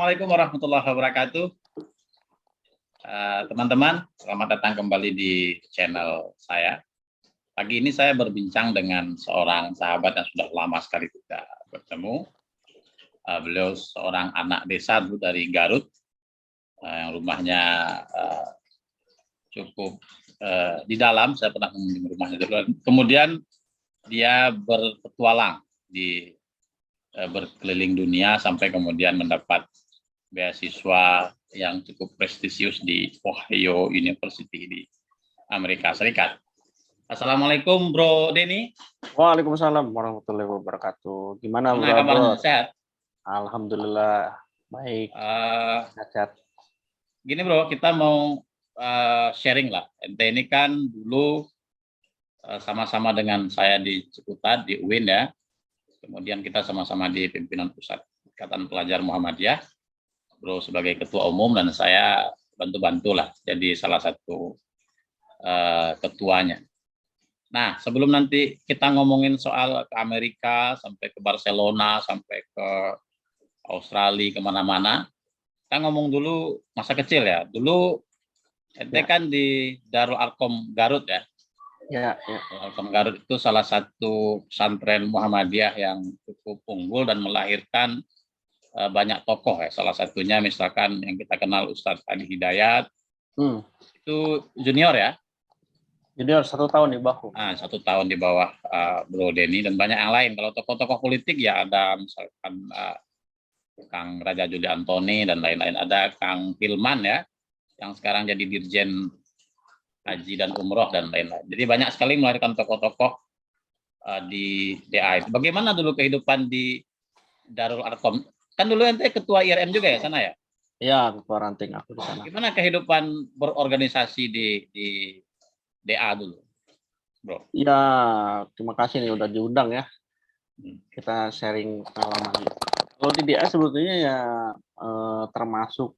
Assalamualaikum warahmatullahi wabarakatuh. Teman-teman, selamat datang kembali di channel saya. Pagi ini saya berbincang dengan seorang sahabat yang sudah lama sekali tidak bertemu. Beliau seorang anak desa dari Garut, yang rumahnya cukup di dalam. Saya pernah mengunjungi rumahnya. Kemudian dia berpetualang berkeliling dunia sampai kemudian mendapat beasiswa yang cukup prestisius di Ohio University di Amerika Serikat. Assalamualaikum Bro Denny. Waalaikumsalam warahmatullahi wabarakatuh. Gimana Bro? Kabarnya sehat? Alhamdulillah baik. Sehat. Gini Bro, kita mau sharing lah. Ente ini kan dulu sama-sama dengan saya di Ciputat, di UIN ya. Kemudian kita sama-sama di pimpinan Pusat Ikatan Pelajar Muhammadiyah. Bro sebagai ketua umum dan saya bantu-bantu lah jadi salah satu ketuanya. Nah, sebelum nanti kita ngomongin soal ke Amerika, sampai ke Barcelona, sampai ke Australia, kemana-mana, kita ngomong dulu masa kecil ya. Dulu ente kan di Darul Arkom Garut ya. Ya. Arkom Garut itu salah satu pesantren Muhammadiyah yang cukup unggul dan melahirkan banyak tokoh ya. Salah satunya misalkan yang kita kenal Ustadz Ali Hidayat. Itu junior ya. Junior 1 tahun di bawah. 1 tahun di bawah Bro Denny dan banyak yang lain. Kalau tokoh-tokoh politik ya ada misalkan Kang Raja Juli Antoni dan lain-lain. Ada Kang Hilman ya, yang sekarang jadi Dirjen Haji dan Umroh dan lain-lain. Jadi banyak sekali melahirkan tokoh-tokoh di DA. Bagaimana dulu kehidupan di Darul Arkom? Kan dulu ente ketua IRM juga ya sana ya? Iya, ketua ranting aku di sana. Gimana kehidupan berorganisasi di DA dulu, Bro? Iya, terima kasih nih udah diundang ya. Kita sharing pengalaman. Kalau di DA sebetulnya ya termasuk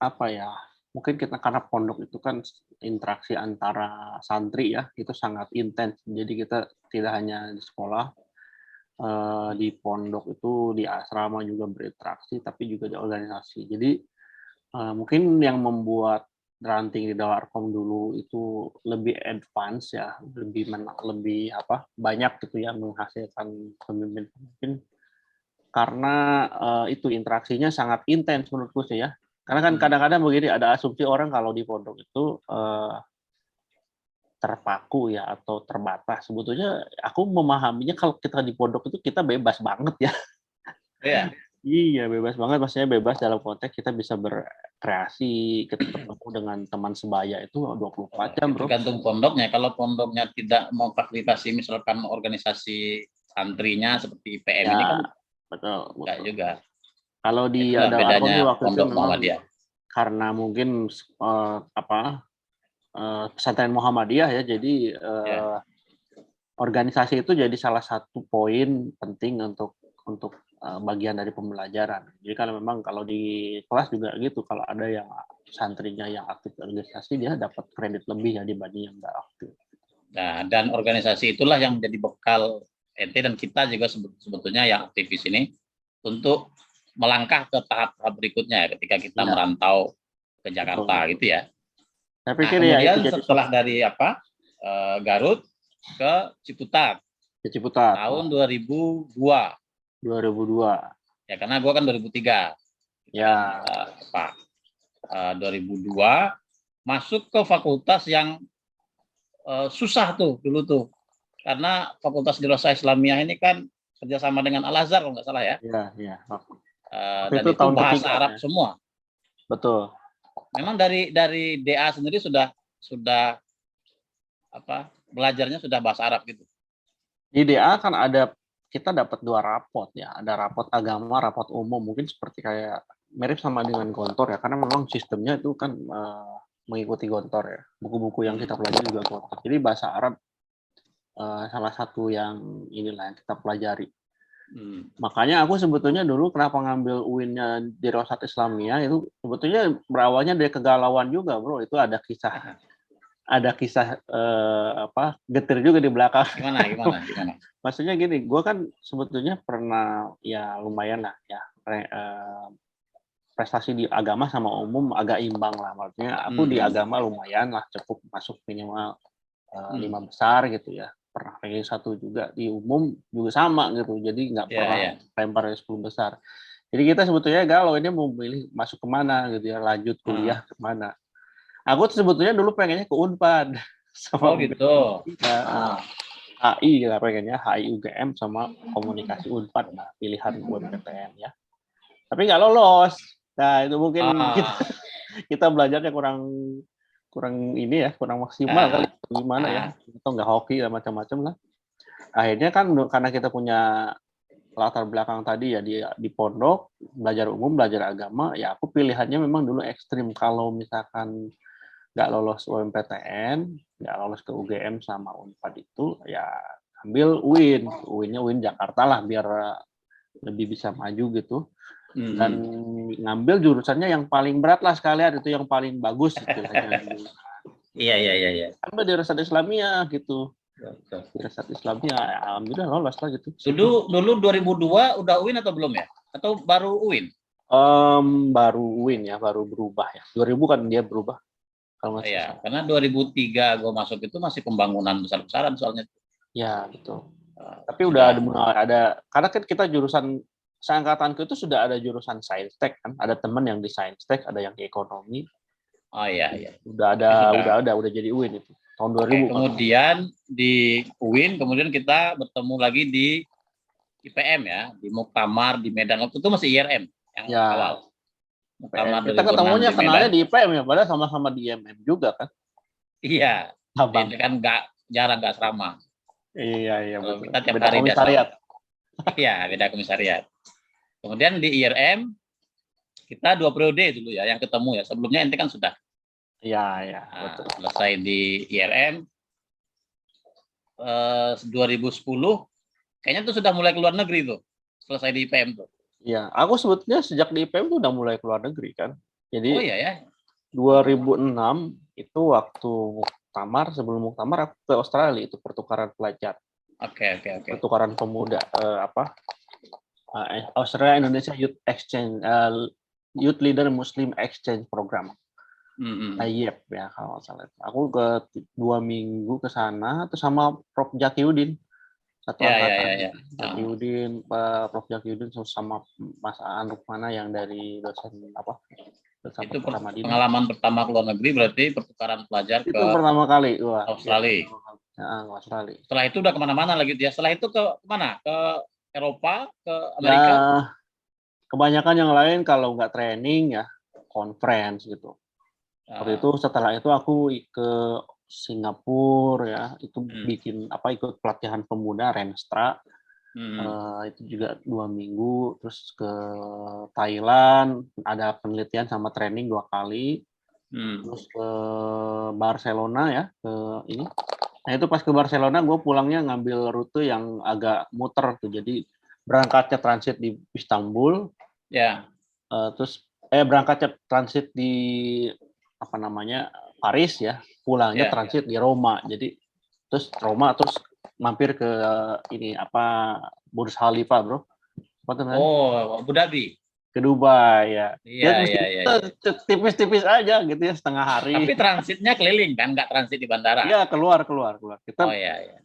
apa ya? Mungkin kita karena pondok itu kan interaksi antara santri ya, itu sangat intens. Jadi kita tidak hanya di sekolah, di pondok itu, di asrama juga berinteraksi, tapi juga di organisasi. Jadi mungkin yang membuat ranting di Darul Arkom dulu itu lebih advance ya, lebih banyak gitu ya menghasilkan pemimpin karena itu interaksinya sangat intens menurutku sih ya. Karena kan kadang-kadang begini, ada asumsi orang kalau di pondok itu terpaku ya atau terbatas. Sebetulnya aku memahaminya kalau kita di pondok itu kita bebas banget ya. Iya. Iya, bebas banget. Maksudnya bebas dalam konteks kita bisa berkreasi, ketemu dengan teman sebaya itu 24 jam, Bro. Tergantung pondoknya. Kalau pondoknya tidak mau fasilitasi misalkan organisasi santrinya seperti PM ini kan betul. Enggak juga. Kalau di ada bedanya waktu itu memang karena mungkin pesantren Muhammadiyah ya, jadi organisasi itu jadi salah satu poin penting untuk bagian dari pembelajaran. Jadi kalau di kelas juga gitu, kalau ada yang santrinya yang aktif organisasi dia dapat kredit lebih ya dibanding yang nggak aktif. Nah, dan organisasi itulah yang menjadi bekal ente dan kita juga sebetulnya yang aktivis ini untuk melangkah ke tahap-tahap berikutnya ya, ketika kita merantau ke Jakarta. Betul. Gitu ya. Saya pikir kemudian ya, setelah dari Garut ke Ciputat. Tahun 2002. Ya, karena gua kan 2003. Ya. 2002 masuk ke fakultas yang susah tuh dulu tuh. Karena Fakultas Dirasah Islamiyah ini kan kerjasama dengan Al-Azhar kalau nggak salah ya. Iya. Dan itu bahasa Arab ya. Semua. Betul. Memang dari DA sendiri sudah belajarnya sudah bahasa Arab gitu. Di DA kan kita dapat 2 rapot ya, ada rapot agama, rapot umum, mungkin seperti kayak mirip sama dengan Gontor ya, karena memang sistemnya itu kan mengikuti Gontor ya, buku-buku yang kita pelajari juga Gontor. Jadi bahasa Arab salah satu yang inilah yang kita pelajari. Makanya aku sebetulnya dulu kenapa ngambil UIN-nya di Dirasah Islamiyah itu sebetulnya berawalnya dari kegalauan juga, Bro. Itu ada kisah getir juga di belakang. Gimana? Maksudnya gini, gue kan sebetulnya pernah ya lumayan lah ya prestasi di agama sama umum agak imbang lah. Maksudnya aku di agama lumayan lah, cukup masuk minimal 5 besar gitu ya. Pernah ranking 1 juga, di umum juga sama gitu. Jadi nggak pernah lempar 10 besar. Jadi kita sebetulnya galau ini mau pilih masuk kemana gitu ya, lanjut kuliah kemana. Aku sebetulnya dulu pengennya ke Unpad. Sama gitu. HI ya pengennya, HI UGM sama komunikasi Unpad, nah pilihan UMPTN ya. Tapi nggak lolos. Nah itu mungkin kita belajarnya kurang ini ya, kurang maksimal kali, gimana ya, atau nggak hoki dan macam-macam lah. Akhirnya kan karena kita punya latar belakang tadi ya di pondok, belajar umum, belajar agama, ya aku pilihannya memang dulu ekstrim. Kalau misalkan nggak lolos UMPTN, nggak lolos ke UGM sama Unpad itu, ya ambil UIN. UIN-nya UIN Jakarta lah, biar lebih bisa maju gitu. Dan ngambil jurusannya yang paling berat lah sekalian, itu yang paling bagus istilahnya. Iya. Ambil di Dirasat Islamiyah gitu. Dirasat Islamiyah, alhamdulillah lolos lah gitu. Dulu 2002 udah UIN atau belum ya? Atau baru UIN? Baru UIN ya, baru berubah ya. 2000 kan dia berubah. Iya, karena 2003 gue masuk itu masih pembangunan besar-besaran soalnya. Ya, betul. Tapi udah ada, karena kan kita jurusan seangkatanku itu sudah ada jurusan Sains Tech kan, ada teman yang di Sains Tech, ada yang di ekonomi. Oh iya. Udah jadi UIN itu tahun 2000. Kemudian di UIN, kemudian kita bertemu lagi di IPM ya, di Muktamar di Medan. Waktu itu masih IRM yang awal. Muktamar kita ketemunya kenalnya di IPM ya, padahal sama-sama di IMM juga kan. Iya. Ini kan jarang nggak serama. Iya betul. Kita tiap beda hari komisariat. Iya, beda komisariat. Kemudian di IRM kita 2 periode dulu ya yang ketemu ya. Sebelumnya ente kan sudah. Iya. Betul. Selesai di IRM 2010 kayaknya tuh sudah mulai keluar negeri tuh. Selesai di IPM tuh. Iya, aku sebetulnya sejak di IPM tuh udah mulai keluar negeri kan. Jadi 2006 itu waktu Muktamar, sebelum Muktamar aku ke Australia, itu pertukaran pelajar. Oke. Pertukaran pemuda Australia Indonesia Youth Exchange, Youth Leader Muslim Exchange Program. AYEP ya kalau salah. Aku ke 2 minggu ke sana, terus sama Prof Jakiudin. Satu angkatan. Jakiudin, Prof Jakiudin sama Mas Aan Rukmana yang dari dosen itu pengalaman pertama keluar negeri berarti pertukaran pelajar itu pertama kali Australia. Australia. Setelah itu udah kemana-mana lagi dia. Setelah itu ke mana? Ke Eropa, ke Amerika? Ya, kebanyakan yang lain kalau nggak training ya conference gitu. Waktu itu setelah itu aku ke Singapura ya, itu bikin ikut pelatihan pemuda Renstra. Itu juga 2 minggu, terus ke Thailand ada penelitian sama training 2 kali, terus ke Barcelona ya, ke ini. Nah itu pas ke Barcelona gue pulangnya ngambil rute yang agak muter tuh, jadi berangkatnya transit di Istanbul, terus berangkatnya transit di Paris ya, pulangnya transit di Roma, jadi terus Roma terus mampir ke Burj Khalifa bro. Abu Dhabi. Ke Dubai ya. Iya. Tipis-tipis aja gitu ya, setengah hari. Tapi transitnya keliling kan, nggak transit di bandara. Iya, keluar.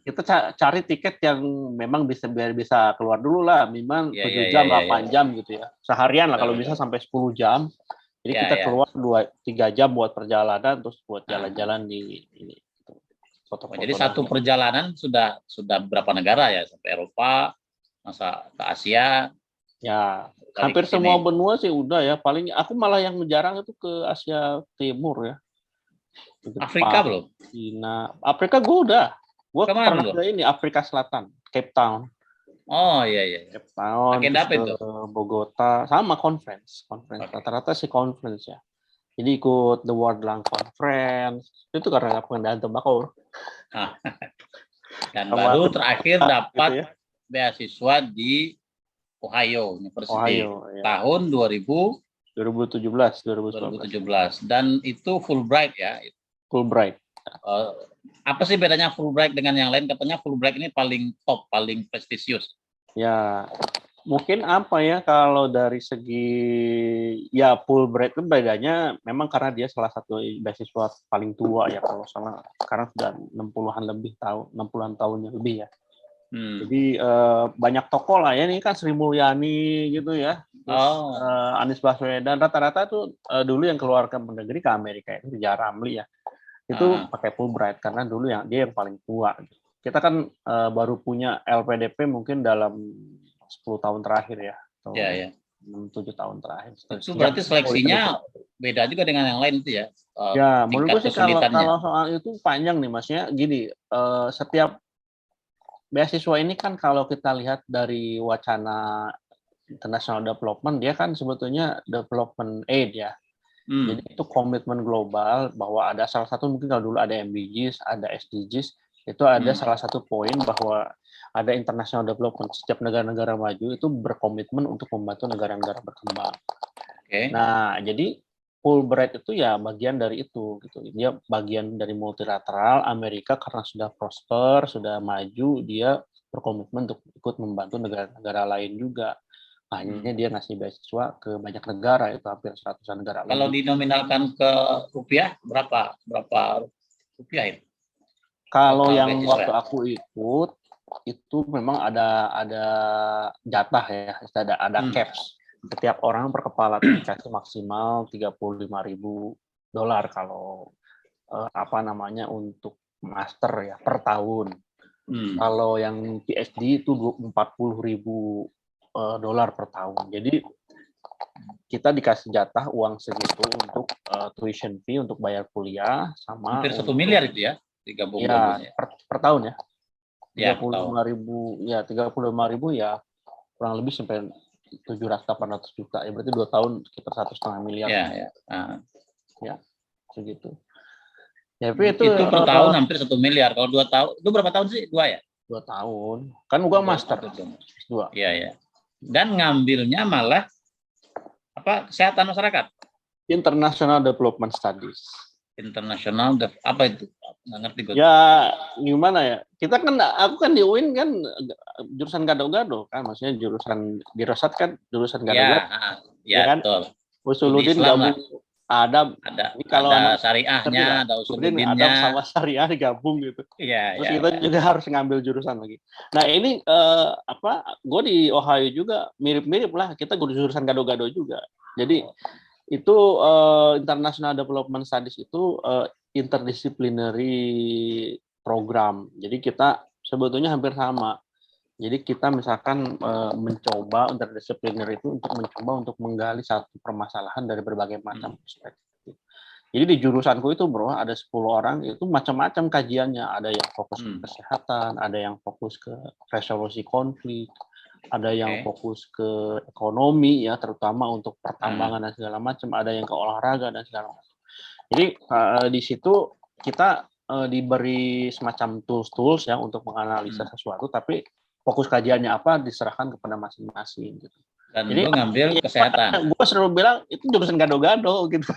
Kita cari tiket yang memang bisa keluar dulu lah, minimal 7 jam, 8 jam gitu ya. Seharian lah, kalau bisa sampai 10 jam. Jadi kita keluar 2-3 jam buat perjalanan, terus buat jalan-jalan di ini. Jadi satu perjalanan sudah berapa negara ya, sampai Eropa, masa ke Asia. Ya, hampir semua benua sih udah ya. Paling aku malah yang jarang itu ke Asia Timur ya. Afrika belum? Cina, Afrika gue udah. Gue pernah ke ini Afrika Selatan, Cape Town. Oh iya. Cape Town. Agenda apa itu? Bogota, sama conference. Rata-rata sih conference ya. Jadi ikut The World Lung Conference. Itu karena pengendalian tembakau. Dan baru terakhir dapat gitu ya, beasiswa di Ohio University tahun 2017. Dan itu Fulbright ya. Fulbright. Apa sih bedanya Fulbright dengan yang lain? Katanya Fulbright ini paling top, paling prestisius. Ya, Mungkin apa ya, kalau dari segi ya Fulbright itu bedanya memang karena dia salah satu beasiswa paling tua ya, kalau salah sekarang sudah 60-an lebih tahun, 60-an tahunnya lebih ya. Jadi banyak tokoh lah ya, ini kan Sri Mulyani gitu ya, terus Anies Baswedan, rata-rata tuh dulu yang keluar ke negeri ke Amerika itu Rizal Ramli ya, itu pakai Fulbright karena dulu dia yang paling tua. Kita kan baru punya LPDP mungkin dalam 10 tahun terakhir ya, atau Ya, ya. 7 tahun terakhir. Itu berarti seleksinya beda juga dengan yang lain itu ya? Ya, Tingkat menurutku sih kesulitannya. kalau soal itu panjang nih, Masnya. Gini, setiap beasiswa ini kan kalau kita lihat dari wacana international development, dia kan sebetulnya development aid ya. Jadi itu komitmen global bahwa ada salah satu, mungkin kalau dulu ada MDGs, ada SDGs, itu ada salah satu poin bahwa ada international development. Setiap negara-negara maju itu berkomitmen untuk membantu negara-negara berkembang. Nah, jadi Fulbright itu ya bagian dari itu gitu. Dia bagian dari multilateral. Amerika karena sudah prosper, sudah maju, dia berkomitmen untuk ikut membantu negara-negara lain juga. Makanya dia ngasih beasiswa ke banyak negara, itu hampir 100-an negara. Kalau dinominalkan ke rupiah berapa rupiah itu? Kalau yang waktu aku ikut itu memang ada jatah ya, ada caps. Setiap orang per kepala dikasih maksimal $35.000 kalau untuk master ya per tahun. Kalau yang PhD itu $40.000 per tahun. Jadi kita dikasih jatah uang segitu untuk tuition fee, untuk bayar kuliah, sama hampir 1 miliar itu ya, ya per tahun ya. 35.000 ya kurang lebih sampai 700-800 juta ya, berarti 2 tahun sekitar 1,5 miliar ya segitu ya. Tapi itu per tahun hampir 1 miliar. Kalau 2 tahun itu berapa tahun sih? 2 ya? 2 tahun kan gua master 2. Iya. Dan ngambilnya malah kesehatan masyarakat, International Development Studies. International apa itu? Nggak ngerti gue. Ya gimana ya, aku kan di UIN kan jurusan gado-gado kan, maksudnya jurusan di Rosat kan jurusan gado-gado ya kan, betul. Usuludin gabung ada kalau ada syariahnya, ada usuludinnya, ada sama syariah digabung gitu. Terus kita juga harus ngambil jurusan lagi. Nah ini gue di Ohio juga mirip-mirip lah, kita jurusan gado-gado juga. Jadi itu International Development Studies itu interdisciplinary program. Jadi kita sebetulnya hampir sama. Jadi kita misalkan mencoba interdisipliner itu untuk menggali satu permasalahan dari berbagai macam perspektif. Jadi di jurusanku itu bro, ada 10 orang, itu macam-macam kajiannya. Ada yang fokus ke kesehatan, ada yang fokus ke resolusi konflik, ada yang fokus ke ekonomi ya, terutama untuk pertambangan dan segala macam, ada yang ke olahraga dan segala macam. Jadi di situ kita diberi semacam tools ya untuk menganalisa sesuatu, tapi fokus kajiannya apa diserahkan kepada masing-masing gitu. Dan jadi ngambil kesehatan. Gue selalu bilang itu jurusan gado-gado gitu.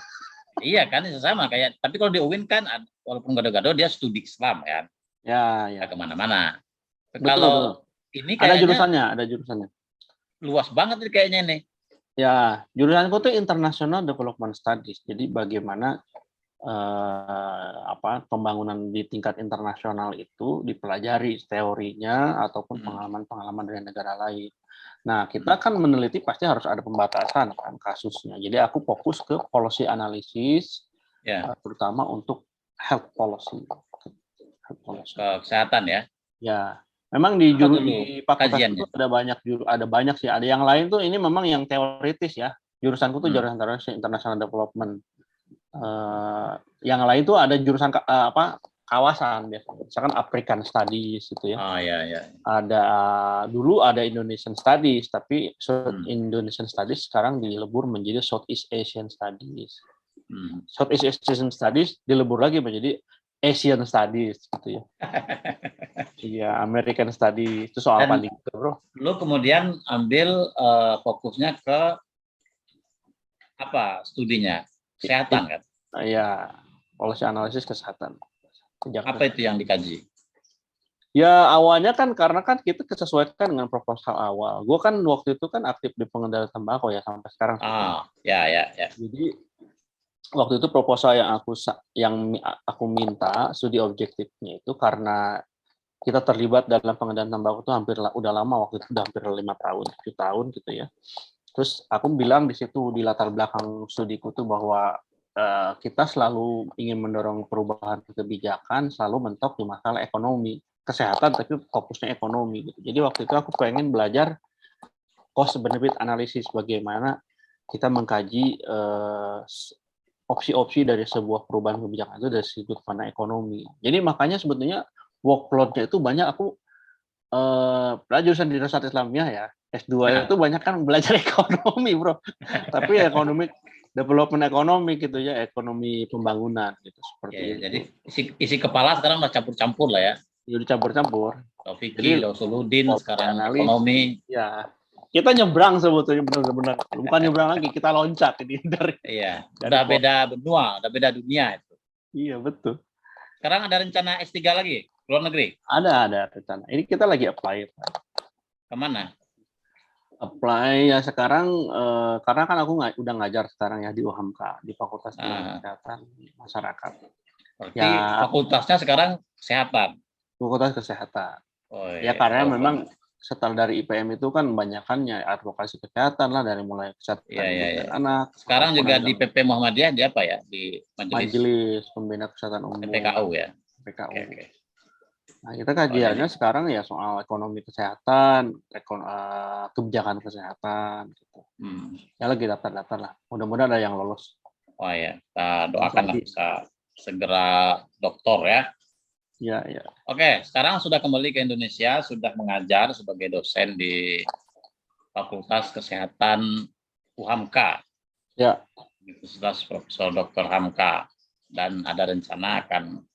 Iya kan, sama kayak. Tapi kalau di UIN kan walaupun gado-gado dia studi Islam kan. Ya. Kemana-mana. Kalau ini kayaknya ada jurusannya. Luas banget nih kayaknya nih. Ya, jurusanku tuh International Development Studies. Jadi bagaimana pembangunan di tingkat internasional itu dipelajari teorinya ataupun pengalaman-pengalaman dari negara lain. Nah, kita kan meneliti pasti harus ada pembatasan kan kasusnya. Jadi aku fokus ke policy analysis, terutama untuk health policy. Kesehatan ya. Ya, memang di fakultas itu ada banyak sih. Ada yang lain tuh ini memang yang teoritis ya. Jurusanku tuh jurusan International Development. Yang lain tuh ada jurusan kawasan biasanya, misalkan African Studies gitu ya. Dulu ada Indonesian Studies, tapi Indonesian Studies sekarang dilebur menjadi Southeast Asian Studies. Southeast Asian Studies dilebur lagi menjadi Asian Studies gitu ya. Iya, American Studies itu soal panding bro. Lu kemudian ambil fokusnya ke studinya? Kesehatan kan? Iya, policy analisis kesehatan. Apa itu yang dikaji? Ya awalnya kan karena kan kita kesesuaikan dengan proposal awal. Gue kan waktu itu kan aktif di pengendalian tembakau ya sampai sekarang. Ya. Jadi waktu itu proposal yang aku minta studi objektifnya itu karena kita terlibat dalam pengendalian tembakau itu udah lama, waktu itu udah hampir 5 tahun, 7 tahun gitu ya. Terus aku bilang di situ di latar belakang studiku tuh bahwa kita selalu ingin mendorong perubahan kebijakan, selalu mentok di masalah ekonomi, kesehatan, tapi fokusnya ekonomi gitu. Jadi waktu itu aku pengen belajar cost benefit analysis, bagaimana kita mengkaji opsi-opsi dari sebuah perubahan kebijakan itu dari sudut pandang ekonomi. Jadi makanya sebetulnya workload-nya itu banyak aku belajar jurusan di Dirasat Islamiyah ya. S2 itu banyak kan belajar ekonomi, Bro. Tapi ekonomi development ekonomi gitu ya, ekonomi pembangunan gitu seperti itu. Jadi isi kepala sekarang udah campur-campur lah ya. Jadi campur-campur. Taufiki, Lausuludin, sekarang analis, ekonomi. Ya. Kita nyebrang sebetulnya benar-benar. Bukan nyebrang lagi, kita loncat ini dari. Iya, udah beda benua, udah beda dunia itu. Iya, betul. Sekarang ada rencana S3 lagi, luar negeri? Ada rencana. Ini kita lagi apply. Kemana? Apply ya sekarang karena kan aku udah ngajar sekarang ya di UHAMKA, di Fakultas Kesehatan Masyarakat. Berarti ya, fakultasnya sekarang kesehatan. Fakultas Kesehatan. Ya karena memang setelah dari IPM itu kan banyakannya advokasi kesehatan lah, dari mulai kesehatan anak. Sekarang juga di PP Muhammadiyah di apa ya? Di Majelis Pembina Kesehatan Umum. PKU ya. PKU. Nah, kita kajiannya sekarang ya soal ekonomi kesehatan, kebijakan kesehatan gitu. Ya lagi daftar-daftar lah. Mudah-mudahan ada yang lolos. Oh ya, kita doakan bisa segera doktor ya. Ya. Oke, sekarang sudah kembali ke Indonesia, sudah mengajar sebagai dosen di Fakultas Kesehatan UHAMKA. Ya. Universitas Profesor Dr. Hamka, dan ada rencana akan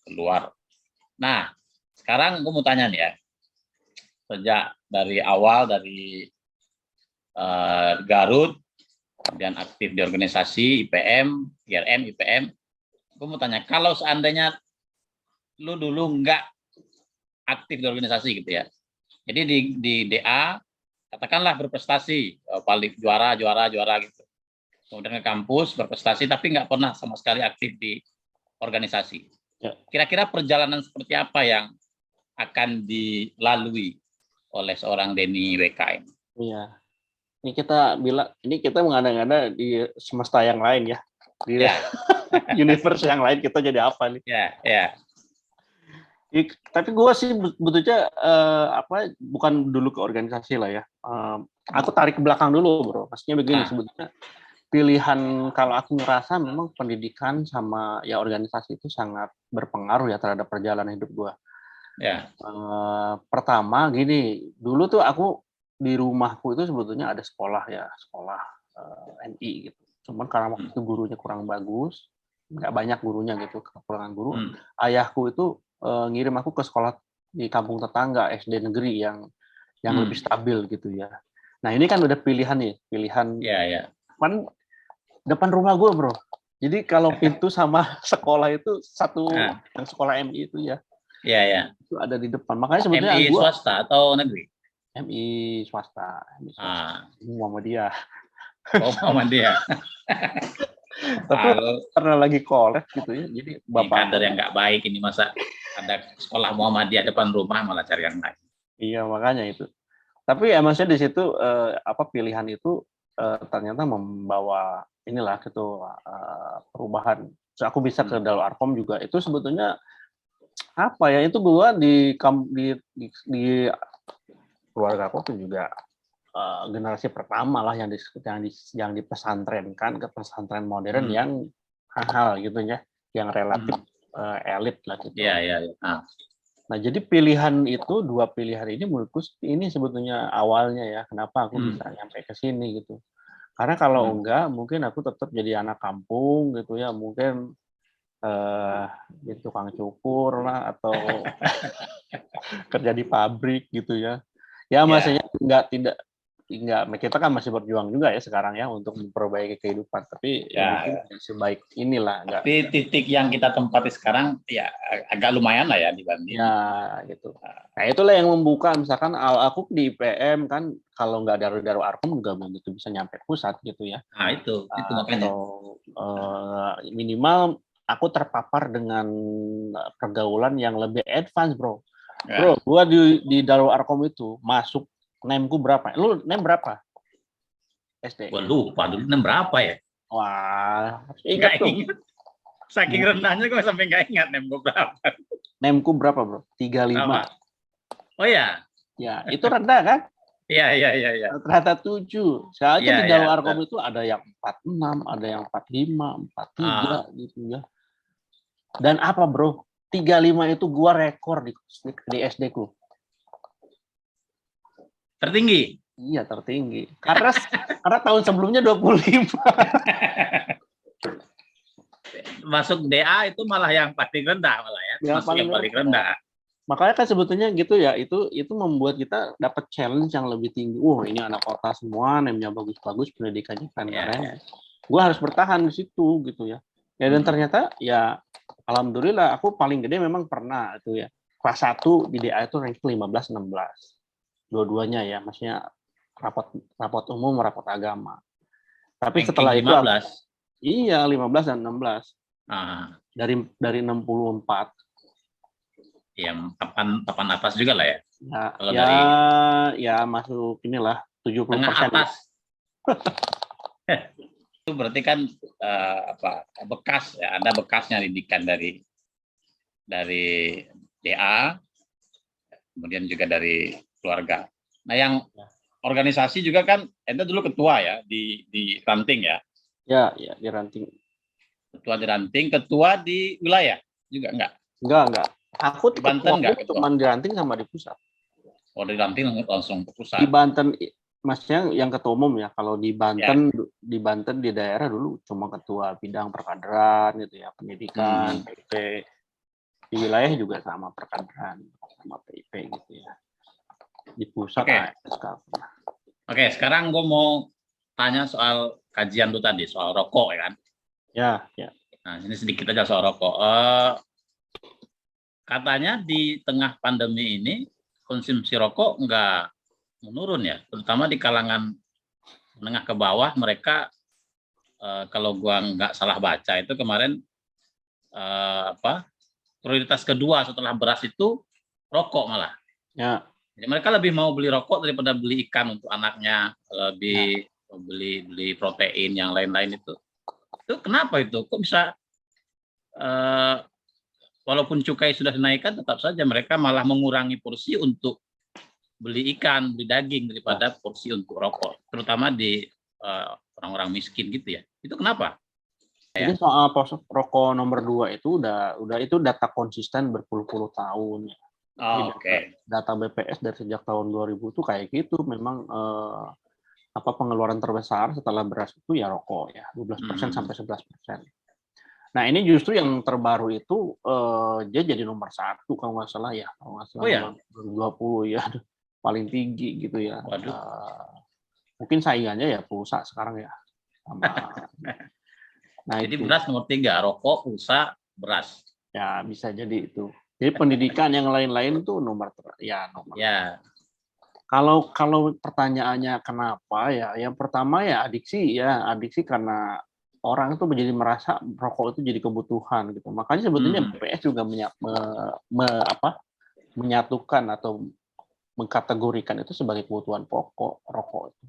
keluar. Nah, sekarang gue mau tanya nih ya, sejak dari awal dari Garut, kemudian aktif di organisasi IPM, IRM, IPM, gue mau tanya, kalau seandainya lu dulu nggak aktif di organisasi gitu ya, jadi di DA katakanlah berprestasi, paling juara gitu, kemudian ke kampus berprestasi tapi nggak pernah sama sekali aktif di organisasi. Kira-kira perjalanan seperti apa yang akan dilalui oleh seorang Denny WK ini? Iya. Ini kita mengada-ngada di semesta yang lain ya. Di universe yang lain kita jadi apa nih? Ya. Tapi gue sih betulnya bukan dulu ke organisasi lah ya. Aku tarik ke belakang dulu, Bro. Maksudnya begini, sebetulnya pilihan, kalau aku ngerasa memang pendidikan sama ya organisasi itu sangat berpengaruh ya terhadap perjalanan hidup gue. Ya. Pertama gini, dulu tuh aku di rumahku itu sebetulnya ada sekolah NI gitu. Cuman karena waktu itu gurunya kurang bagus, nggak banyak gurunya gitu, kekurangan guru. Ayahku itu ngirim aku ke sekolah di kampung tetangga, SD negeri yang lebih stabil gitu ya. Nah ini kan udah pilihan. Ya. Kan depan rumah gue, Bro. Jadi kalau pintu sama sekolah itu satu, yang sekolah MI itu ya. Iya. Itu ada di depan. Makanya sebetulnya MI swasta atau negeri? MI swasta. Muhammadiyah. Oh, Muhammadiyah. Tapi karena lagi kolek gitu ya. Jadi bapak kader yang nggak baik ini, masa ada sekolah Muhammadiyah depan rumah malah cari yang lain. Iya, makanya itu. Tapi ya maksudnya di situ pilihan itu ternyata membawa inilah gitu perubahan. So, aku bisa ke Darul Arkom juga. Itu sebetulnya apa ya? Itu gua di keluarga aku tuh juga generasi pertama lah yang dipesantrenkan ke pesantren modern yang hal gitu ya, yang relatif elit lah gitu. Iya. Nah, jadi dua pilihan ini menurutku ini sebetulnya awalnya ya, kenapa aku bisa nyampe ke sini gitu. Karena kalau enggak, mungkin aku tetap jadi anak kampung gitu ya, mungkin jadi tukang cukur lah, atau kerja di pabrik gitu ya. Ya maksudnya tidak enggak, kita kan masih berjuang juga ya sekarang ya untuk memperbaiki kehidupan, tapi ya mungkin sebaik inilah enggak. Tapi titik yang kita tempati sekarang ya agak lumayan lah ya dibanding. Ya gitu. Nah itulah yang membuka, misalkan aku di IPM kan kalau nggak dari Arkom juga begitu bisa nyampe pusat gitu ya. Nah itu makanya. Minimal aku terpapar dengan pergaulan yang lebih advance, bro. Ya. Bro, gua di Darul Arkom itu masuk NEM-ku berapa? Lu NEM berapa? SD. Gua lupa dulu NEM berapa ya? Wah, ingat dong. Saking rendahnya gue sampai nggak ingat NEM gue berapa. NEM-ku berapa, bro? 35. Oh ya. Ya, itu rendah kan? Iya. Rata 7. Soalnya di Darul Arkom itu ada yang 46, ada yang 45, 43 gitu ya. Dan apa, bro? 35 itu gua rekor di SD-ku. Tertinggi? Iya, tertinggi. Karena tahun sebelumnya 25. Masuk DA itu malah yang paling rendah malah ya. Masuk yang paling rendah. Makanya kan sebetulnya gitu ya, itu membuat kita dapat challenge yang lebih tinggi. Ini anak kota semua, NEM-nya bagus-bagus, pendidikannya keren-keren. Gua harus bertahan di situ gitu ya. Ya dan ternyata ya alhamdulillah aku paling gede memang pernah itu ya. Kelas 1 di DA itu rank 15 16. Dua-duanya ya, maksudnya rapot umum, rapot agama. Tapi ranking setelah 15. Itu iya 15 dan 16. Dari 64. Yang papan atas juga lah ya. Ya masuk inilah 70%. Tengah atas. Itu berarti kan bekas ya, ada bekasnya didikan dari DA, kemudian juga dari keluarga. Nah, yang organisasi juga kan, ente dulu ketua ya di ranting ya? Ya, di ranting. Ketua di ranting, ketua di wilayah juga enggak? Enggak. Aku di Banten enggak? Cuma di ranting sama di pusat. Oh, di ranting langsung ke pusat. Di Banten, maksudnya yang ketua umum ya. Kalau di Banten, di daerah dulu cuma ketua bidang perkaderan gitu ya, pendidikan, PIP. Di wilayah juga sama perkaderan, sama PIP gitu ya. Di pusat. Oke, sekarang gue mau tanya soal kajian tuh tadi, soal rokok ya kan? Ya. Nah, ini sedikit aja soal rokok. Katanya di tengah pandemi ini konsumsi rokok nggak menurun ya, terutama di kalangan menengah ke bawah. Mereka kalau gua nggak salah baca itu kemarin prioritas kedua setelah beras itu rokok malah. Ya. Jadi mereka lebih mau beli rokok daripada beli ikan untuk anaknya, lebih beli protein yang lain-lain itu. Itu kenapa itu? Kok bisa walaupun cukai sudah dinaikkan, tetap saja mereka malah mengurangi porsi untuk beli ikan, beli daging daripada porsi untuk rokok, terutama di orang-orang miskin gitu ya. Itu kenapa? Jadi soal rokok nomor 2 itu udah itu data konsisten berpuluh-puluh tahun. Data BPS dari sejak tahun 2000 itu kayak gitu. Memang pengeluaran terbesar setelah beras itu ya rokok ya, 12% sampai 11%. Nah ini justru yang terbaru itu dia jadi nomor 1 kalau nggak salah ya, 2020 ya, paling tinggi gitu ya. Mungkin saingannya ya pulsa sekarang ya. Nah, jadi beras nomor 3, rokok, pulsa, beras. Ya bisa jadi itu. Jadi pendidikan yang lain-lain tuh nomor. Ya. Kalau pertanyaannya kenapa ya? Yang pertama ya adiksi karena orang itu menjadi merasa rokok itu jadi kebutuhan gitu. Makanya sebetulnya BPS juga menyatukan atau mengkategorikan itu sebagai kebutuhan pokok rokok itu.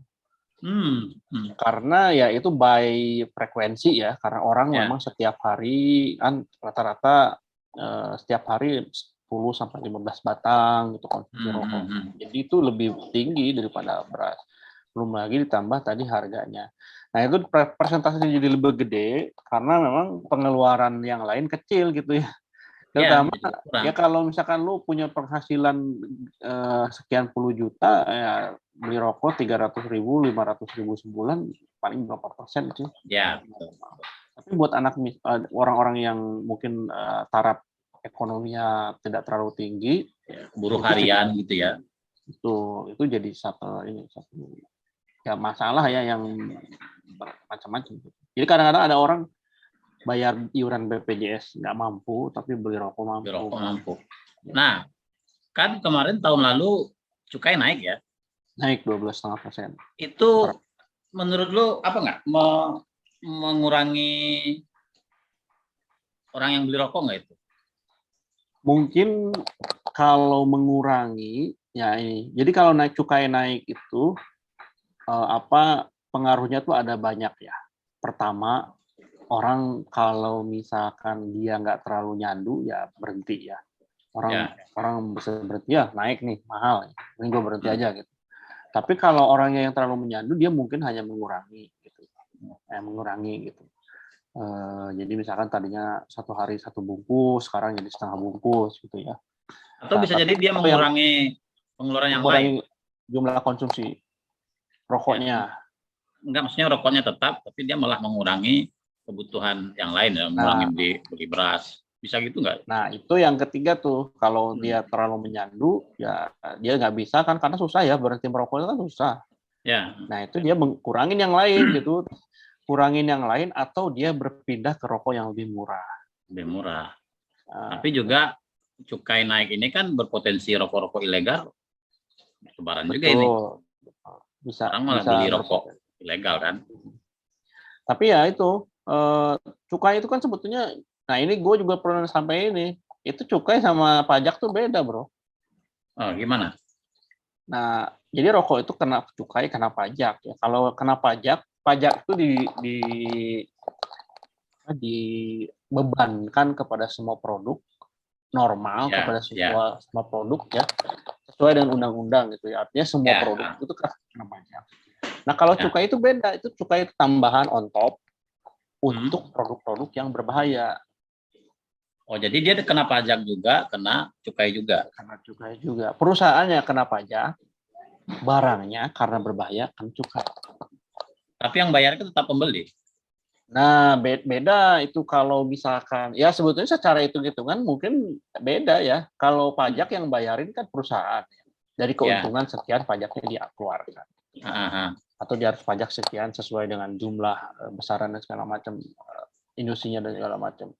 Karena ya itu by frekuensi ya, karena orang memang setiap hari kan rata-rata setiap hari 10 sampai 15 batang gitu konsumsi rokok. Jadi itu lebih tinggi daripada beras. Belum lagi ditambah tadi harganya. Nah, itu persentasenya jadi lebih gede karena memang pengeluaran yang lain kecil gitu ya. Terutama ya kalau misalkan lu punya penghasilan sekian puluh juta ya beli rokok 300.000, 500.000 sebulan paling berapa persen sih? Ya. Tapi buat orang-orang yang mungkin taraf ekonominya tidak terlalu tinggi, buruh harian gitu ya. Itu jadi satu ya masalah ya yang macam-macam. Jadi kadang-kadang ada orang bayar iuran BPJS nggak mampu, tapi beli rokok mampu. Beli rokok mampu. Nah, kan kemarin tahun lalu cukai naik ya? Naik 12,5%. Itu menurut lo apa nggak mengurangi orang yang beli rokok nggak itu? Mungkin kalau mengurangi ya ini. Jadi kalau naik cukai naik itu pengaruhnya tuh ada banyak ya. Pertama, orang kalau misalkan dia nggak terlalu nyandu ya berhenti ya. Orang bisa berhenti ya naik nih mahal, ini gue berhenti aja gitu. Tapi kalau orangnya yang terlalu menyandu dia mungkin hanya mengurangi gitu, jadi misalkan tadinya satu hari 1 bungkus, sekarang jadi setengah bungkus gitu ya. Atau bisa jadi dia mengurangi pengeluaran yang lain, jumlah konsumsi rokoknya. Enggak, maksudnya rokoknya tetap, tapi dia malah mengurangi kebutuhan yang lain ya, mengurangi beli beras. Bisa gitu nggak? Nah, itu yang ketiga tuh, kalau dia terlalu menyandu, ya dia nggak bisa kan, karena susah ya, berhenti merokok itu kan susah. Ya. Nah, itu dia kurangin yang lain gitu, kurangin yang lain, atau dia berpindah ke rokok yang lebih murah. Lebih murah. Tapi juga cukai naik ini kan berpotensi rokok-rokok ilegal bertebaran juga ini. Orang malah beli rokok ilegal kan. Tapi ya itu, cukai itu kan sebetulnya, nah ini gue juga pernah sampai ini, itu cukai sama pajak tuh beda bro. Oh gimana? Nah jadi rokok itu kena cukai, kena pajak ya. Kalau kena pajak itu dibebankan kepada semua produk normal, kepada semua produk ya, sesuai dengan undang-undang gitu ya. Artinya semua produk itu kena pajak. Nah kalau cukai itu beda, itu cukai tambahan on top untuk produk-produk yang berbahaya. Oh, jadi dia kena pajak juga, kena cukai juga. Kena cukai juga. Perusahaannya kena pajak, barangnya karena berbahaya kena cukai. Tapi yang bayar itu tetap pembeli. Nah, beda itu kalau misalkan, ya sebetulnya secara hitung-hitungan mungkin beda ya. Kalau pajak yang bayarin kan perusahaan. Dari keuntungan sekian pajaknya dia keluarkan. Atau dia harus pajak sekian sesuai dengan jumlah besaran dan segala macam, industrinya dan segala macam.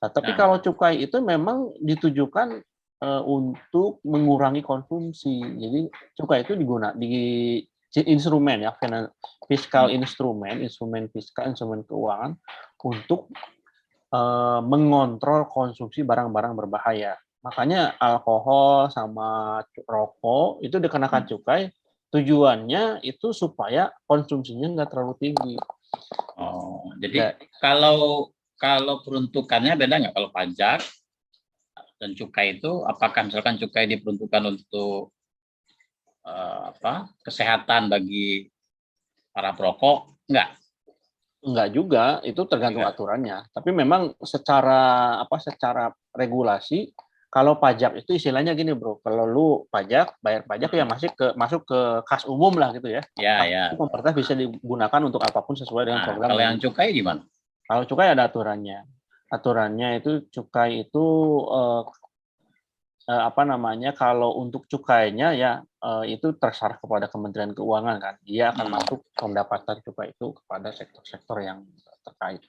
Nah, tapi kalau cukai itu memang ditujukan untuk mengurangi konsumsi. Jadi cukai itu di instrumen ya, fiskal instrumen fiskal, instrumen keuangan untuk mengontrol konsumsi barang-barang berbahaya. Makanya alkohol sama rokok itu dikenakan cukai. Tujuannya itu supaya konsumsinya nggak terlalu tinggi. Oh, jadi kalau peruntukannya beda nggak kalau pajak dan cukai itu? Apakah misalkan cukai diperuntukkan untuk kesehatan bagi para perokok? Enggak juga, itu tergantung aturannya. Tapi memang secara regulasi, kalau pajak itu istilahnya gini bro, kalau lu bayar pajak ya masuk ke kas umum lah gitu ya. Ya. Pemerintah bisa digunakan untuk apapun sesuai dengan program. Kalau yang cukai gimana? Kalau cukai ada aturannya. Aturannya itu cukai itu kalau untuk cukainya ya itu terserah kepada Kementerian Keuangan kan. Dia akan masuk pendapatan cukai itu kepada sektor-sektor yang terkait.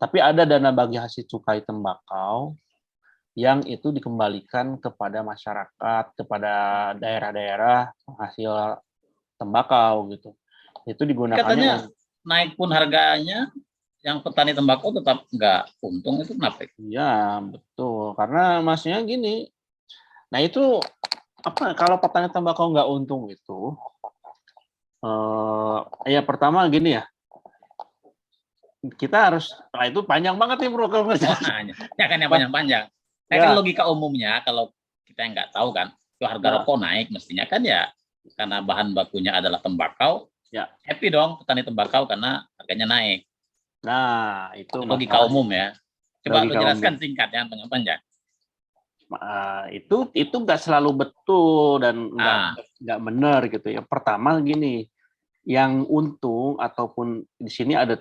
Tapi ada dana bagi hasil cukai tembakau yang itu dikembalikan kepada masyarakat, kepada daerah-daerah penghasil tembakau gitu. Itu digunakannya. Katanya naik pun harganya, yang petani tembakau tetap nggak untung, itu kenapa? Iya betul, karena maksudnya gini. Nah itu kalau petani tembakau nggak untung itu, ya pertama gini ya, kita harus, itu panjang banget nih bro kalau ya kan yang panjang-panjang. Kan logika umumnya kalau kita nggak tahu kan, itu harga rokok naik mestinya kan ya karena bahan bakunya adalah tembakau, ya happy dong petani tembakau karena harganya naik. Nah itu logika umum ya. Coba lu jelaskan singkat ya, panjang. Itu nggak selalu betul dan nggak benar gitu ya. Pertama gini, yang untung ataupun di sini ada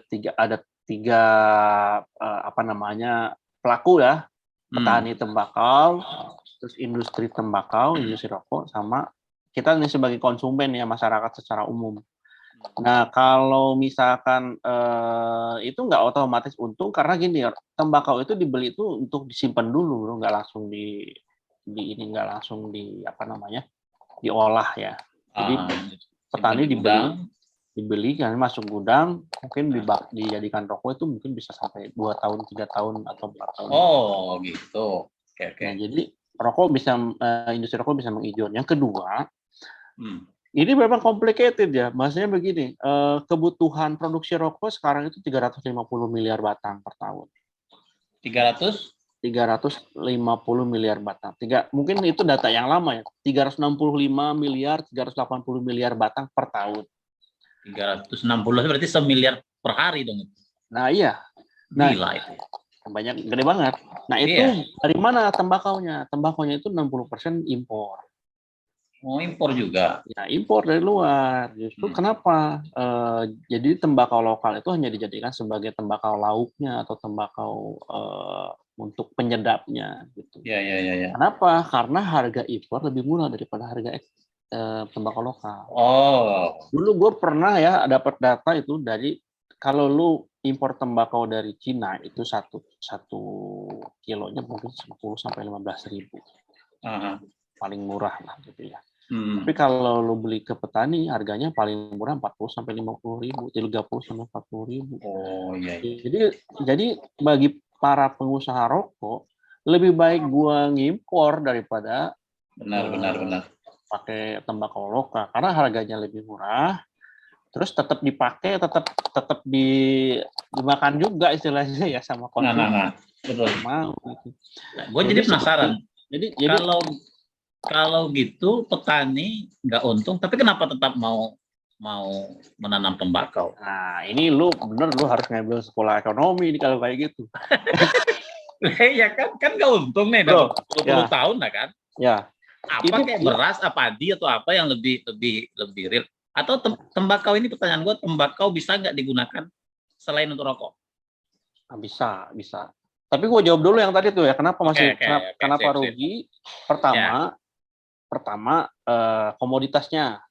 tiga pelaku ya, petani tembakau, terus industri tembakau, industri rokok, sama kita nih sebagai konsumen ya, masyarakat secara umum. Nah, kalau misalkan itu nggak otomatis untung karena gini, tembakau itu dibeli itu untuk disimpan dulu, bro, nggak langsung di ini nggak langsung di apa namanya diolah ya. Jadi Simpan petani di gudang. dibeli kan masuk gudang, mungkin dijadikan rokok itu mungkin bisa sampai 2 tahun, 3 tahun atau 4 tahun. Oh, gitu. Oke. Nah, jadi rokok bisa industri rokok bisa mengijon. Yang kedua, ini memang complicated ya. Maksudnya begini, kebutuhan produksi rokok sekarang itu 350 miliar batang per tahun. 350 miliar batang. Mungkin itu data yang lama ya. 365 miliar, 380 miliar batang per tahun. 360 berarti semiliar per hari dong. Nah, iya. Nah, gila itu. Banyak, gede banget. Nah, itu dari mana tembakaunya? Tembakaunya itu 60% impor. Oh, impor juga. Ya, impor dari luar. Justru kenapa? Jadi tembakau lokal itu hanya dijadikan sebagai tembakau lauknya atau tembakau untuk penyedapnya gitu. Ya. Kenapa? Karena harga impor lebih murah daripada harga tembakau lokal. Oh. Dulu gue pernah ya dapat data itu dari kalau lu impor tembakau dari Cina itu satu kilonya mungkin 10 sampai 15 ribu. Paling murah lah gitu ya. Tapi kalau lo beli ke petani, harganya paling murah 40 sampai 50 ribu, 30 sampai 40 ribu. Oh iya. Jadi bagi para pengusaha rokok, lebih baik gua ngimpor daripada benar. pakai tembakau lokal karena harganya lebih murah. Terus tetap dipakai, tetap dimakan juga istilahnya ya sama konsumen. Betul. Mau gitu. Gue jadi penasaran. Jadi kalau gitu petani nggak untung, tapi kenapa tetap mau menanam tembakau? Nah, ini lu harus ngambil sekolah ekonomi ini kalau kayak gitu. Ya kan nggak untung nih, dapat 20 tahun lah kan? Ya. Apa kayak beras, padi atau apa yang lebih real? Atau tembakau ini, pertanyaan gue, tembakau bisa nggak digunakan selain untuk rokok? Bisa. Tapi gue jawab dulu yang tadi tuh ya, kenapa kenapa rugi? Pertama komoditasnya.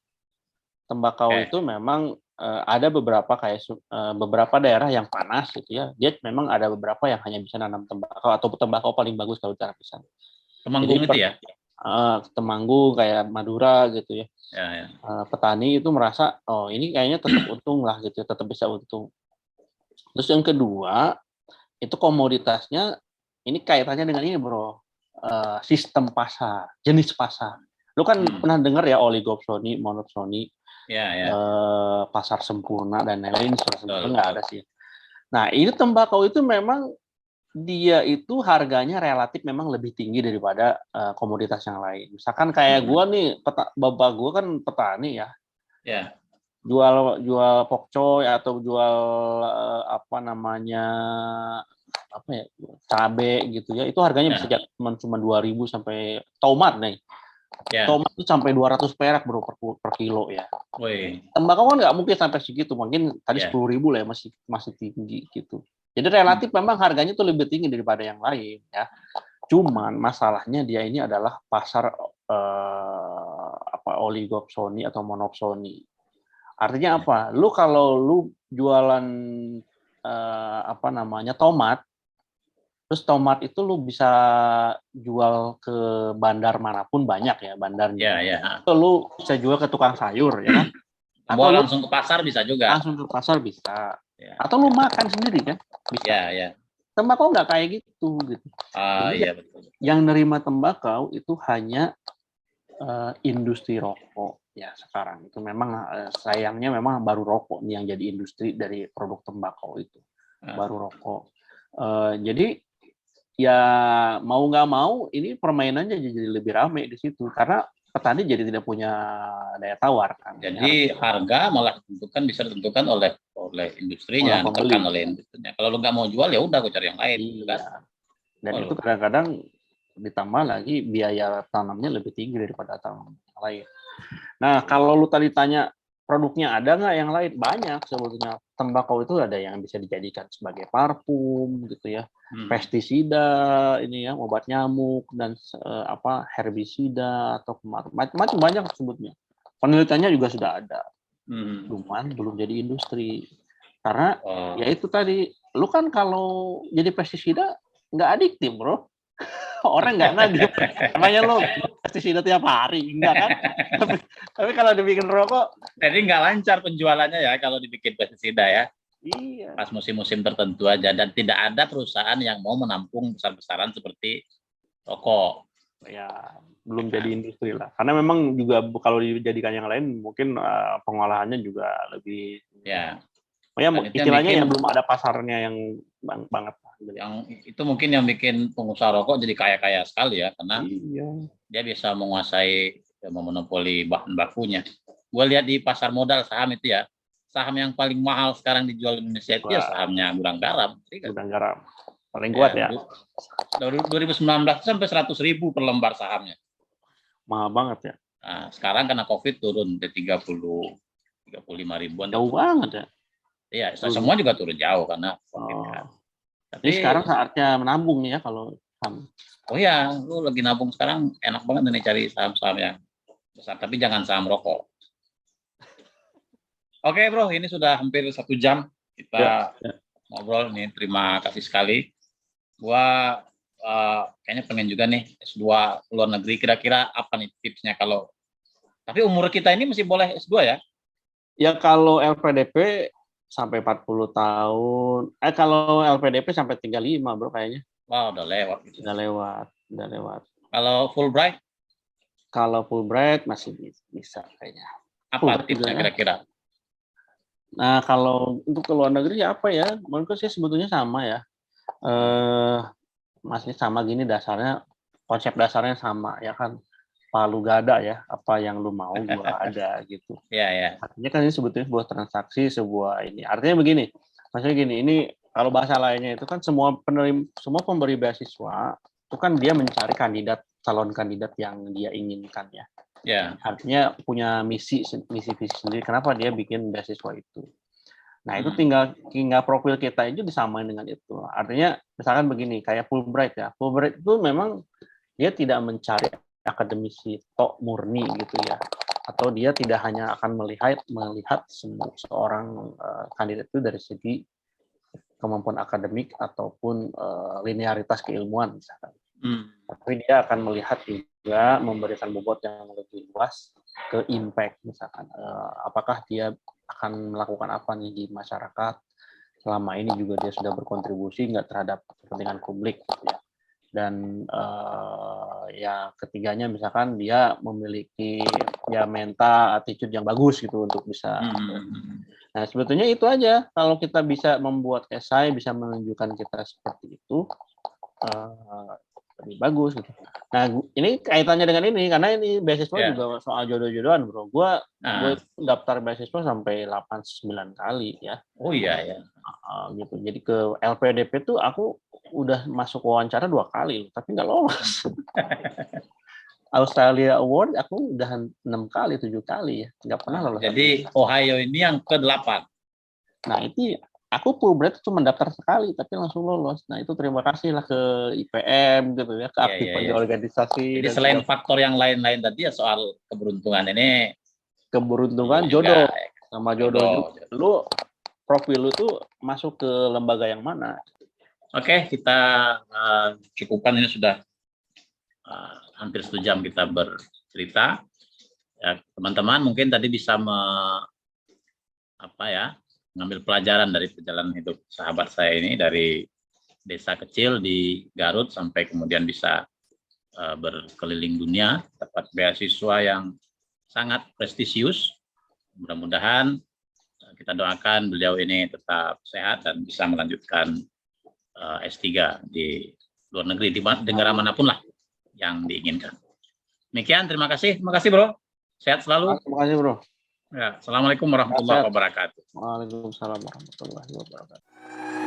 Tembakau itu memang ada beberapa beberapa daerah yang panas gitu ya. Dia memang ada beberapa yang hanya bisa nanam tembakau atau tembakau paling bagus kalau cara pisang. Temanggung itu ya? Temanggung kayak Madura gitu ya. Petani itu merasa ini kayaknya tetap untung lah gitu, tetap bisa untung. Terus yang kedua itu komoditasnya ini kaitannya dengan ini bro, sistem pasar, jenis pasar. Lu kan pernah dengar ya oligopsoni, monopsoni, pasar sempurna dan lain-lain. Sebenarnya nggak ada sih. Nah ini tembakau itu memang dia itu harganya relatif memang lebih tinggi daripada komoditas yang lain. Misalkan kayak gue nih, bapak gue kan petani ya. Jual pokcoy atau jual cabe gitu ya. Itu harganya bisa cuma 2.000 sampai tomat nih. Tomat itu sampai 200 perak bro per kilo ya. Tembakau kan nggak mungkin sampai segitu, mungkin tadi 10.000 lah ya, masih tinggi gitu. Jadi relatif memang harganya tuh lebih tinggi daripada yang lain ya. Cuman masalahnya dia ini adalah pasar oligopsoni atau monopsoni. Artinya apa? Kalau lu jualan tomat, terus tomat itu lu bisa jual ke bandar manapun, banyak ya bandarnya. Atau lu bisa jual ke tukang sayur ya kan? Atau langsung ke pasar bisa juga. Langsung ke pasar bisa. Atau lu makan sendiri kan? Bisa. Tembakau nggak kayak gitu. Betul. Yang nerima tembakau itu hanya industri rokok ya sekarang. Itu memang sayangnya memang baru rokok nih yang jadi industri dari produk tembakau itu. Baru rokok. Jadi ya mau nggak mau ini permainannya jadi lebih ramai di situ karena petani jadi tidak punya daya tawar kan. Jadi harga malah bisa ditentukan oleh industrinya, ditekan oleh industrinya. Kalau lu nggak mau jual ya udah gue cari yang lain. Iya. Dan itu kadang-kadang ditambah lagi biaya tanamnya lebih tinggi daripada tanam yang lain. Nah kalau lu tadi tanya produknya ada nggak yang lain? Banyak sebetulnya. Tembakau itu ada yang bisa dijadikan sebagai parfum gitu ya, pestisida ini ya, obat nyamuk dan herbisida atau macam-macam banyak sebutnya. Penelitiannya juga sudah ada. cuman belum jadi industri. Karena Oh. ya itu tadi, lu kan kalau jadi pestisida nggak adiktif, bro. Orang nggak nagih. Namanya lu pestisida tiap hari, enggak kan? Tapi kalau dibikin rokok, Jadi nggak lancar penjualannya ya kalau dibikin pestisida ya. iya. Pas musim-musim tertentu aja, dan tidak ada perusahaan yang mau menampung besar-besaran seperti rokok. Ya belum jadi industri lah. Karena memang juga kalau dijadikan yang lain mungkin pengolahannya juga lebih. Ya. Ya Dan itu istilahnya yang ya belum ada pasarnya yang banget. Yang itu mungkin yang bikin pengusaha rokok jadi kaya-kaya sekali ya, karena Iya. dia bisa menguasai, memonopoli bahan bakunya. Gue lihat di pasar modal saham itu ya, saham yang paling mahal sekarang dijual di Indonesia itu ya sahamnya Gudang Garam. Gudang Garam. Paling kuat ya. 2019 sampai 100.000 per lembar sahamnya. Mahal banget ya. Nah, sekarang karena COVID turun ke 35 ribuan. Jauh banget ya. Iya, semua juga turun jauh karena COVID kan. Tapi ini sekarang saatnya menabung ya kalau saham. Oh ya, lu lagi nabung sekarang enak banget nih cari saham-saham yang besar, tapi jangan saham rokok. Oke bro, ini sudah hampir 1 jam kita ngobrol nih. Terima kasih sekali. Gua kayaknya pengen juga nih S2 ke luar negeri. Kira-kira apa nih tipsnya kalau? Tapi umur kita ini masih boleh S2 ya? Ya kalau LPDP sampai 40 tahun. Kalau LPDP sampai 35 bro kayaknya. Wah, udah lewat. Gitu. Udah lewat. Kalau Fulbright? Kalau Fulbright masih bisa kayaknya. Apa tipsnya kira-kira? Nah, kalau untuk ke luar negeri ya apa ya? Menurutku sih sebetulnya sama ya. Masih sama gini dasarnya, konsep dasarnya sama ya kan. Palu gada ya, apa yang lu mau gua ada gitu. Iya. Artinya kan ini sebetulnya sebuah transaksi, sebuah ini. Artinya begini, maksudnya gini, ini kalau bahasa lainnya itu kan semua pemberi beasiswa itu kan dia mencari calon kandidat yang dia inginkan ya. Ya. Artinya punya misi visi sendiri. Kenapa dia bikin beasiswa itu? Nah itu tinggal profil kita itu disamain dengan itu. Artinya misalkan begini, kayak Fulbright ya. Fulbright itu memang dia tidak mencari akademisi tok murni gitu ya, atau dia tidak hanya akan melihat seorang kandidat itu dari segi kemampuan akademik ataupun linearitas keilmuan misalkan. Tapi dia akan melihat juga memberikan bobot yang lebih luas ke impact misalkan, apakah dia akan melakukan apa nih di masyarakat, selama ini juga dia sudah berkontribusi nggak terhadap kepentingan publik gitu ya. Dan ya ketiganya misalkan dia memiliki ya mental attitude yang bagus gitu untuk bisa. Nah sebetulnya itu aja, kalau kita bisa membuat esai, bisa menunjukkan kita seperti itu, lebih bagus gitu. Nah ini kaitannya dengan ini karena ini beasiswa juga soal jodoh-jodohan bro. Gue daftar beasiswa sampai 8-9 kali ya. Oh iya. Gitu. Jadi ke LPDP tuh aku udah masuk wawancara 2 kali, tapi nggak lolos. Australia Award aku udah 6 kali, 7 kali ya, nggak pernah lolos. Jadi Ohio ini yang ke-8. Nah itu aku Fulbright cuma daftar sekali, tapi langsung lolos. Nah itu terima kasih lah ke IPM gitu ya, keaktifan di organisasi. Jadi selain faktor yang lain-lain tadi ya soal keberuntungan ini. Keberuntungan jodoh sama jodoh. Lu profil lu tuh masuk ke lembaga yang mana? Oke, kita cukupkan, ini sudah hampir 1 jam kita bercerita. Ya, teman-teman mungkin tadi bisa mengambil pelajaran dari perjalanan hidup sahabat saya ini dari desa kecil di Garut sampai kemudian bisa berkeliling dunia, dapat beasiswa yang sangat prestisius. Mudah-mudahan kita doakan beliau ini tetap sehat dan bisa melanjutkan S3 di luar negeri, di negara manapun lah yang diinginkan. Demikian, terima kasih bro. Sehat selalu. Terima kasih bro. Ya, assalamualaikum warahmatullahi wabarakatuh. Waalaikumsalam warahmatullahi wabarakatuh.